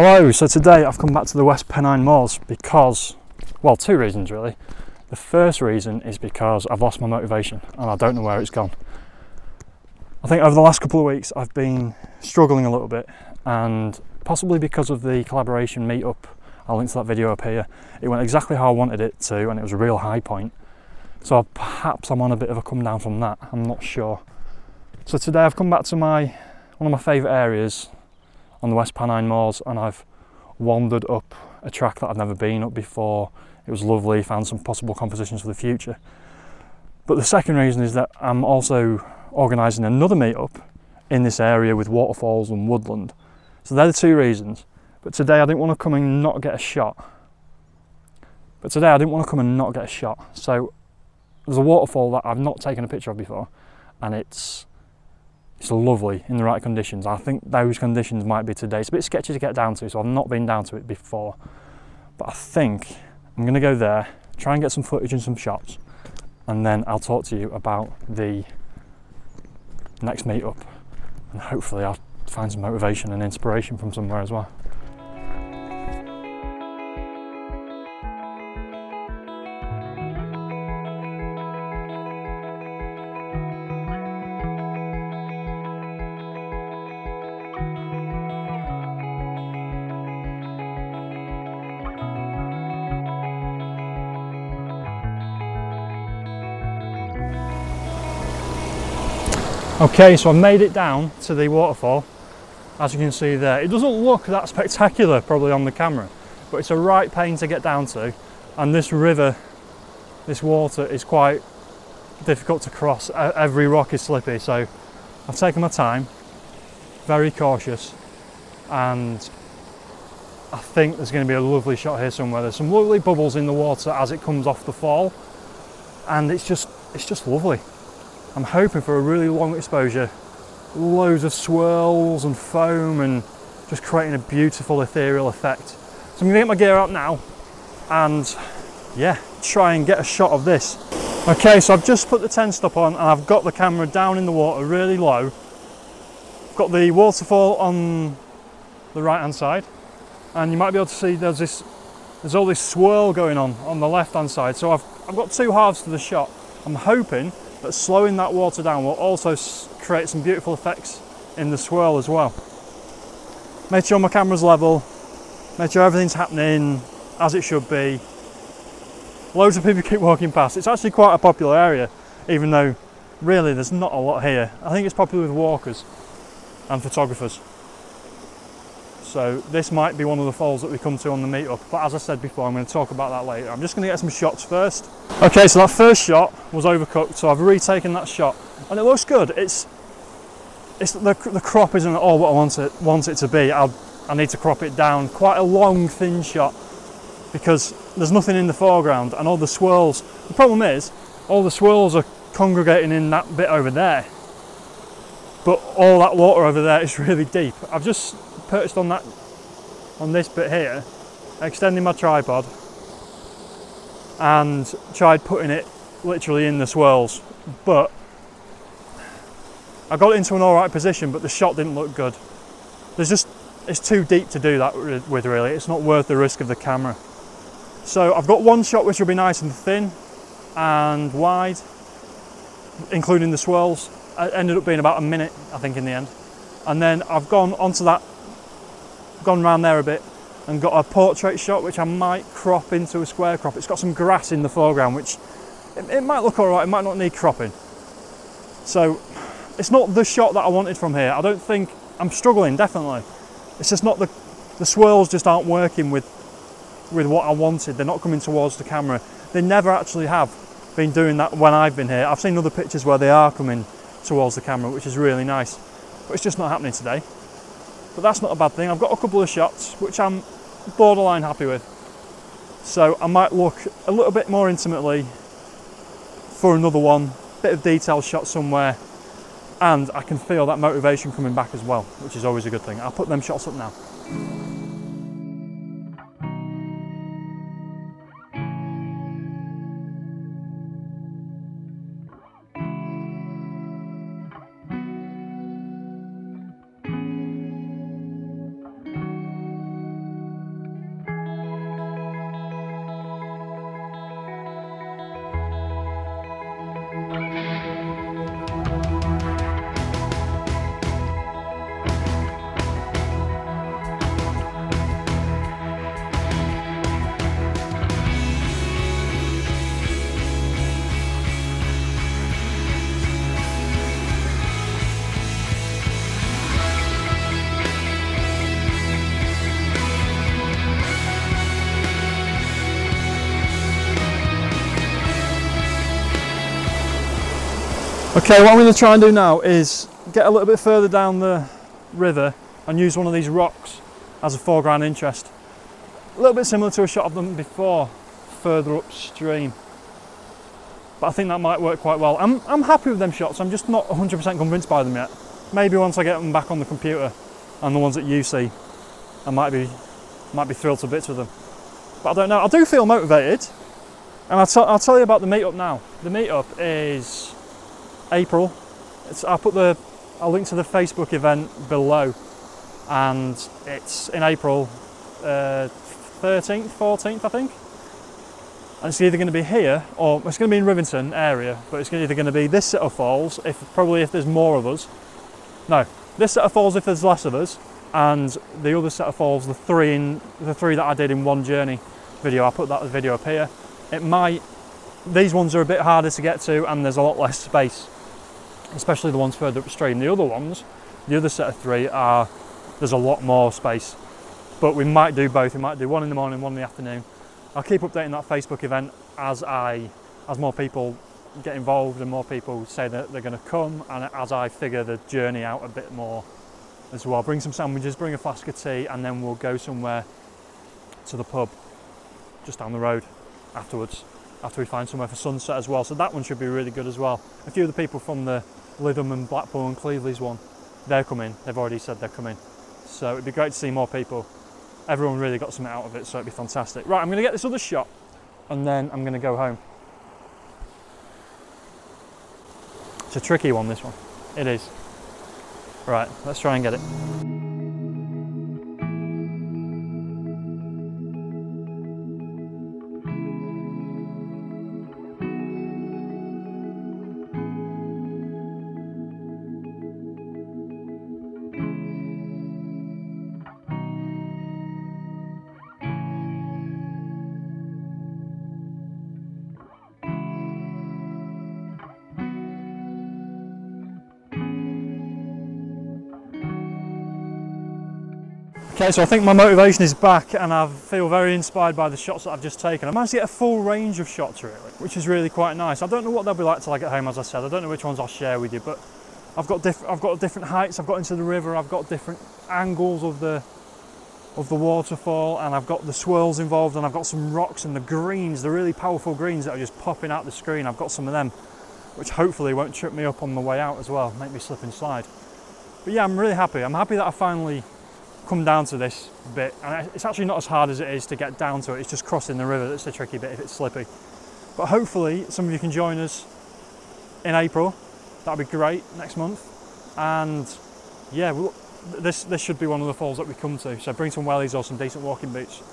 Hello, so today I've come back to the West Pennine Moors because, well, two reasons really. The first reason is because I've lost my motivation and I don't know where it's gone. I think over the last couple of weeks I've been struggling a little bit, and possibly because of the collaboration meetup, I'll link to that video up here. It went exactly how I wanted it to and it was a real high point. So perhaps I'm on a bit of a come down from that, I'm not sure. So today I've come back to one of my favourite areas on the West Pennine Moors, and I've wandered up a track that I've never been up before. It was lovely, found some possible compositions for the future. But the second reason is that I'm also organising another meetup in this area with waterfalls and woodland. So they're the two reasons. But today I didn't want to come and not get a shot. So there's a waterfall that I've not taken a picture of before, and it's lovely in the right conditions. I think those conditions might be today. It's a bit sketchy to get down to, so I've not been down to it before. But I think I'm going to go there, try and get some footage and some shots, and then I'll talk to you about the next meetup. And hopefully I'll find some motivation and inspiration from somewhere as well. Okay, so I've made it down to the waterfall, as you can see there. It doesn't look that spectacular probably on the camera, but it's a right pain to get down to, and this river, this water is quite difficult to cross. Every rock is slippy, so I've taken my time, very cautious, and I think there's going to be a lovely shot here somewhere. There's some lovely bubbles in the water as it comes off the fall, and it's just lovely. I'm hoping for a really long exposure, loads of swirls and foam, and just creating a beautiful ethereal effect. So I'm going to get my gear out now and yeah, try and get a shot of this. Okay, so I've just put the 10 stop on and I've got the camera down in the water really low. I've got the waterfall on the right hand side, and you might be able to see there's all this swirl going on the left hand side. So I've got two halves to the shot. I'm hoping that slowing that water down will also create some beautiful effects in the swirl as well. Make sure my camera's level, make sure everything's happening as it should be. Loads of people keep walking past. It's actually quite a popular area, even though really there's not a lot here. I think it's popular with walkers and photographers. So this might be one of the falls that we come to on the meetup, but as I said before, I'm going to talk about that later. I'm just going to get some shots first. Okay, so that first shot was overcooked, so I've retaken that shot, and it looks good. The crop isn't at all what I want it to be. I need to crop it down. Quite a long, thin shot, because there's nothing in the foreground, and all the swirls. The problem is, all the swirls are congregating in that bit over there, but all that water over there is really deep. I've just perched on this bit here, extending my tripod, and tried putting it literally in the swirls, but I got it into an alright position, but the shot didn't look good. It's too deep to do that with really. It's not worth the risk of the camera. So I've got one shot which will be nice and thin and wide, including the swirls. It ended up being about a minute, I think, in the end. And then I've gone around there a bit and got a portrait shot which I might crop into a square crop. It's got some grass in the foreground which it might look alright, it might not need cropping. So it's not the shot that I wanted from here. I don't think, I'm struggling definitely. It's just not the swirls just aren't working with what I wanted. They're not coming towards the camera. They never actually have been doing that when I've been here. I've seen other pictures where they are coming towards the camera, which is really nice, but it's just not happening today. But that's not a bad thing. I've got a couple of shots which I'm borderline happy with, so I might look a little bit more intimately for another one, bit of detail shot somewhere, and I can feel that motivation coming back as well, which is always a good thing. I'll put them shots up now. Okay, what I'm going to try and do now is get a little bit further down the river and use one of these rocks as a foreground interest. A little bit similar to a shot of them before, further upstream. But I think that might work quite well. I'm happy with them shots, I'm just not 100% convinced by them yet. Maybe once I get them back on the computer and the ones that you see, I might be thrilled to bits with them. But I don't know, I do feel motivated. And I'll tell you about the meetup now. The meetup is April. I'll link to the Facebook event below, and it's in April 13th, 14th I think. And it's either going to be here or it's going to be in Rivington area, but it's either going to be this set of falls, probably if there's more of us. No, this set of falls if there's less of us, and the other set of falls, the three that I did in one journey video. I put that video up here. These ones are a bit harder to get to and there's a lot less space, especially the ones further upstream. The other ones, the other set of three, there's a lot more space. But we might do both. We might do one in the morning, one in the afternoon. I'll keep updating that Facebook event as more people get involved and more people say that they're going to come, and as I figure the journey out a bit more as well. Bring some sandwiches, bring a flask of tea, and then we'll go somewhere to the pub just down the road afterwards, after we find somewhere for sunset as well. So that one should be really good as well. A few of the people from the Lytham and Blackpool and Cleveley's one, they're coming. They've already said they're coming. So it'd be great to see more people. Everyone really got something out of it, so it'd be fantastic. Right, I'm going to get this other shot and then I'm going to go home. It's a tricky one, this one. It is. Right, let's try and get it. Okay, so I think my motivation is back and I feel very inspired by the shots that I've just taken. I managed to get a full range of shots really, which is really quite nice. I don't know what they'll be like till I get home, as I said. I don't know which ones I'll share with you, but I've got different heights. I've got into the river. I've got different angles of the waterfall, and I've got the swirls involved, and I've got some rocks and the greens, the really powerful greens that are just popping out the screen. I've got some of them, which hopefully won't trip me up on the way out as well, make me slip and slide. But yeah, I'm really happy. I'm happy that I finally come down to this bit, and it's actually not as hard as it is to get down to it. It's just crossing the river that's the tricky bit if it's slippy. But hopefully some of you can join us in April. That'd be great, next month. And yeah, this should be one of the falls that we come to, so bring some wellies or some decent walking boots.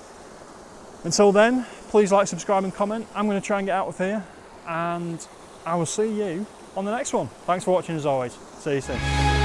Until then, please like, subscribe and comment. I'm going to try and get out of here, and I will see you on the next one. Thanks for watching as always. See you soon.